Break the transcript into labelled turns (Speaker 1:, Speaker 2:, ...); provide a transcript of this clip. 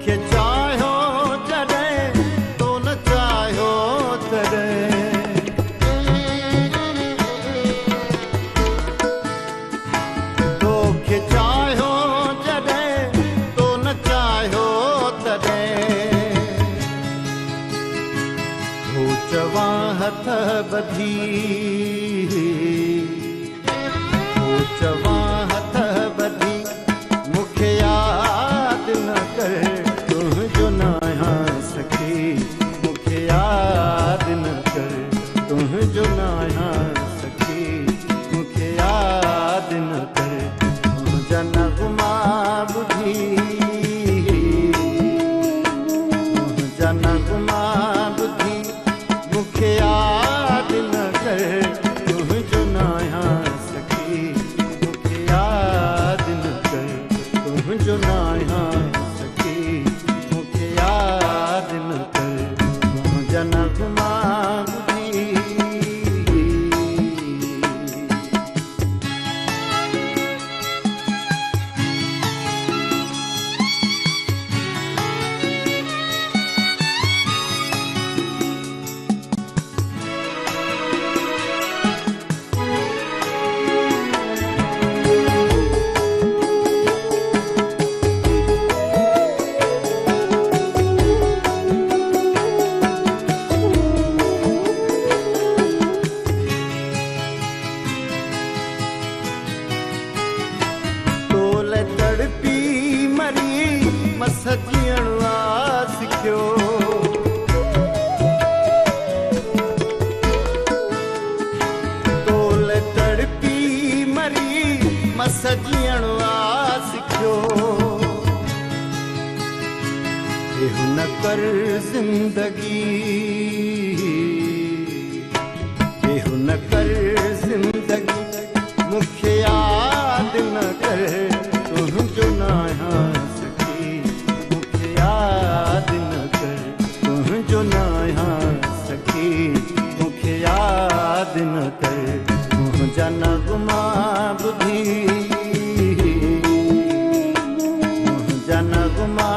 Speaker 1: तोखे चाहियो जॾहिं तो न चाहियो तॾहिं तोखे चाहियो जॾहिं तो न चाहियो तॾहिं हू चवां हथ ॿधी हू चवां हथ ॿधी मूंखे यादि न कर तुंहिंजो न आहियां सखी मूंखे यादि न कर तुंहिंजो न आहियां सखी मूंखे यादि न कर तुंहिंजा नग़मा ॿुधी तुंहिंजा नग़मा ॿुधी मूंखे यादि न कर तुंहिंजो न आहियां सखी मूंखे यादि न कर तुंहिंजो न आहियां सखी मूंखे यादि न कर तुंहिंजा नग़मा ॿुधी तड़पी मरी मस जीअण सिखियो तोल तड़पी मरी मस जीअण सिखियो एहो न कर ज़िंदगी एहो न कर ज़िंदगी मूंखे यादि न कर तुंहिंजो न आहियां सखी मूंखे यादि न कर तुंहिंजो न आहियां सखी मूंखे यादि न कर तुंहिंजा नग़मा ॿुधी तुंहिंजा नग़मा